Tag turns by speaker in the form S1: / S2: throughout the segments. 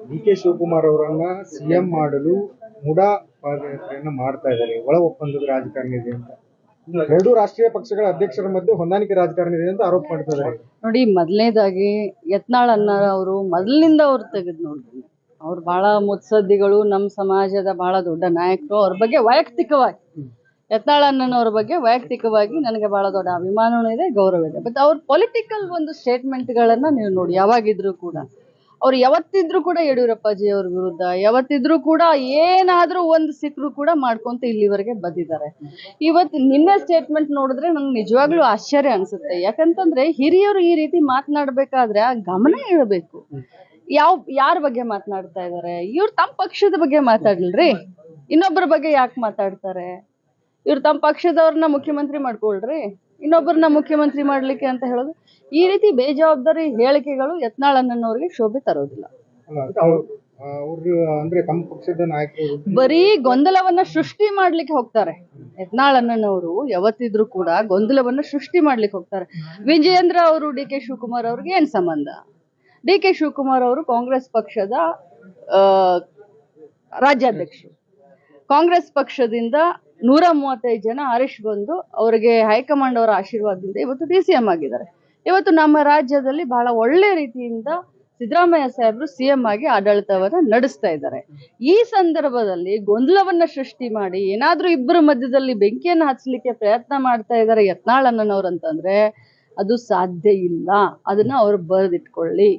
S1: D K Shivakumar ಅವರನ್ನ CM ಮಾಡಲು ಮುಡಾ ಪಾದಯಾತ್ರೆಯನ್ನ ಮಾಡ್ತಾ ಇದ್ದಾರೆ. ಒಳ ಒಪ್ಪಂದದ ರಾಜಕಾರಣ ಇದೆ ಅಂತ ಎರಡೂ ರಾಷ್ಟ್ರೀಯ ಪಕ್ಷಗಳ ಅಧ್ಯಕ್ಷರ ಮಧ್ಯೆ ಹೊಂದಾಣಿಕೆ ರಾಜಕಾರಣ ಇದೆ ಅಂತ ಆರೋಪ ಮಾಡ್ತಿದ್ದಾರೆ.
S2: ನೋಡಿ, ಮೊದಲನೇದಾಗಿ ಯತ್ನಾಳ್ ಅನ್ನಾರ ಅವರು ಮೊದಲಿನಿಂದ ಅವ್ರು ತೆಗೆದು ನೋಡ್ತೀನಿ, ಅವ್ರು ಬಹಳ ಮುತ್ಸದ್ದಿಗಳು, ನಮ್ಮ ಸಮಾಜದ ಬಹಳ ದೊಡ್ಡ ನಾಯಕರು. ಅವ್ರ ಬಗ್ಗೆ ವೈಯಕ್ತಿಕವಾಗಿ ಯತ್ನಾಳ್ ಅಣ್ಣನವ್ರ ಬಗ್ಗೆ ವೈಯಕ್ತಿಕವಾಗಿ ನನಗೆ ಬಹಳ ದೊಡ್ಡ ಅಭಿಮಾನವೂ ಇದೆ, ಗೌರವ ಇದೆ. ಬಟ್ ಅವ್ರ ಪೊಲಿಟಿಕಲ್ ಒಂದು ಸ್ಟೇಟ್ಮೆಂಟ್ಗಳನ್ನ ನೀವು ನೋಡಿ, ಯಾವಾಗಿದ್ರು ಕೂಡ ಅವ್ರು ಯಾವತ್ತಿದ್ರು ಕೂಡ ಯಡಿಯೂರಪ್ಪಾಜಿ ಅವ್ರ ವಿರುದ್ಧ ಯಾವತ್ತಿದ್ರು ಕೂಡ ಏನಾದ್ರೂ ಒಂದು ಸಿಕ್ಕರು ಕೂಡ ಮಾಡ್ಕೊಂತ ಇಲ್ಲಿವರೆಗೆ ಬಂದಿದ್ದಾರೆ. ಇವತ್ತು ನಿನ್ನೆ ಸ್ಟೇಟ್ಮೆಂಟ್ ನೋಡಿದ್ರೆ ನಂಗೆ ನಿಜವಾಗ್ಲೂ ಆಶ್ಚರ್ಯ ಅನ್ಸುತ್ತೆ. ಯಾಕಂತಂದ್ರೆ ಹಿರಿಯರು ಈ ರೀತಿ ಮಾತನಾಡ್ಬೇಕಾದ್ರೆ ಗಮನ ಇಡಬೇಕು. ಯಾರ ಬಗ್ಗೆ ಮಾತನಾಡ್ತಾ ಇದ್ದಾರೆ ಇವ್ರು? ತಮ್ಮ ಪಕ್ಷದ ಬಗ್ಗೆ ಮಾತಾಡ್ಲ್ರಿ, ಇನ್ನೊಬ್ಬರ ಬಗ್ಗೆ ಯಾಕೆ ಮಾತಾಡ್ತಾರೆ? ಇವ್ರು ತಮ್ಮ ಪಕ್ಷದವ್ರನ್ನ ಮುಖ್ಯಮಂತ್ರಿ ಮಾಡ್ಕೊಳ್ರಿ, ಇನ್ನೊಬ್ಬರನ್ನ ಮುಖ್ಯಮಂತ್ರಿ ಮಾಡ್ಲಿಕ್ಕೆ ಅಂತ ಹೇಳೋದು, ಈ ರೀತಿ ಬೇಜವಾಬ್ದಾರಿ ಹೇಳಿಕೆಗಳು ಯತ್ನಾಳ್ ಅಣ್ಣನವ್ರಿಗೆ ಶೋಭೆ ತರೋದಿಲ್ಲ.
S1: ಅಂದ್ರೆ ತಮ್ಮ ಪಕ್ಷದ ನಾಯಕರು
S2: ಬರೀ ಗೊಂದಲವನ್ನ ಸೃಷ್ಟಿ ಮಾಡ್ಲಿಕ್ಕೆ ಹೋಗ್ತಾರೆ. ಯತ್ನಾಳ್ ಅಣ್ಣನವರು ಯಾವತ್ತಿದ್ರು ಕೂಡ ಗೊಂದಲವನ್ನ ಸೃಷ್ಟಿ ಮಾಡ್ಲಿಕ್ಕೆ ಹೋಗ್ತಾರೆ. ವಿಜಯೇಂದ್ರ ಅವರು ಡಿ ಕೆ ಶಿವಕುಮಾರ್ ಅವ್ರಿಗೆ ಏನ್ ಸಂಬಂಧ? ಡಿ ಕೆ ಶಿವಕುಮಾರ್ ಅವರು ಕಾಂಗ್ರೆಸ್ ಪಕ್ಷದ ರಾಜ್ಯಾಧ್ಯಕ್ಷರು. ಕಾಂಗ್ರೆಸ್ ಪಕ್ಷದಿಂದ 135 ಜನ ಆರಿಸಿ ಬಂದು ಅವರಿಗೆ ಹೈಕಮಾಂಡ್ ಅವರ ಆಶೀರ್ವಾದದಿಂದ ಇವತ್ತು DCM ಆಗಿದ್ದಾರೆ. ಇವತ್ತು ನಮ್ಮ ರಾಜ್ಯದಲ್ಲಿ ಬಹಳ ಒಳ್ಳೆ ರೀತಿಯಿಂದ ಸಿದ್ದರಾಮಯ್ಯ ಸಾಹೇಬರು CM ಆಗಿ ಆಡಳಿತವನ್ನ ನಡೆಸ್ತಾ ಇದ್ದಾರೆ. ಈ ಸಂದರ್ಭದಲ್ಲಿ ಗೊಂದಲವನ್ನ ಸೃಷ್ಟಿ ಮಾಡಿ ಏನಾದ್ರೂ ಇಬ್ಬರ ಮಧ್ಯದಲ್ಲಿ ಬೆಂಕಿಯನ್ನು ಹಚ್ಚಲಿಕ್ಕೆ ಪ್ರಯತ್ನ ಮಾಡ್ತಾ ಇದ್ದಾರೆ ಯತ್ನಾಳ್ ಅಣ್ಣನವ್ರು ಅಂತಂದ್ರೆ ಅದು ಸಾಧ್ಯ ಇಲ್ಲ. ಅದನ್ನ ಅವ್ರು ಬರೆದಿಟ್ಕೊಳ್ಳಿ.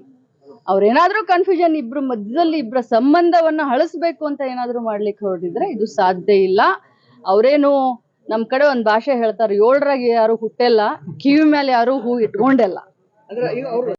S2: ಅವ್ರೇನಾದ್ರೂ ಕನ್ಫ್ಯೂಷನ್ ಇಬ್ಬರ ಮಧ್ಯದಲ್ಲಿ ಇಬ್ಬರ ಸಂಬಂಧವನ್ನ ಹಳಸ್ಬೇಕು ಅಂತ ಏನಾದ್ರೂ ಮಾಡ್ಲಿಕ್ಕೆ ಹೊರಟಿದ್ರೆ ಇದು ಸಾಧ್ಯ ಇಲ್ಲ. ಅವ್ರೇನು ನಮ್ ಕಡೆ ಒಂದ್ ಭಾಷೆ ಹೇಳ್ತಾರೆ, 7ರಾಗ ಯಾರು ಹುಟ್ಟೆಲ್ಲ, ಕಿವಿ ಮೇಲೆ ಯಾರು ಹೂ ಇಟ್ಕೊಂಡೆಲ್ಲ.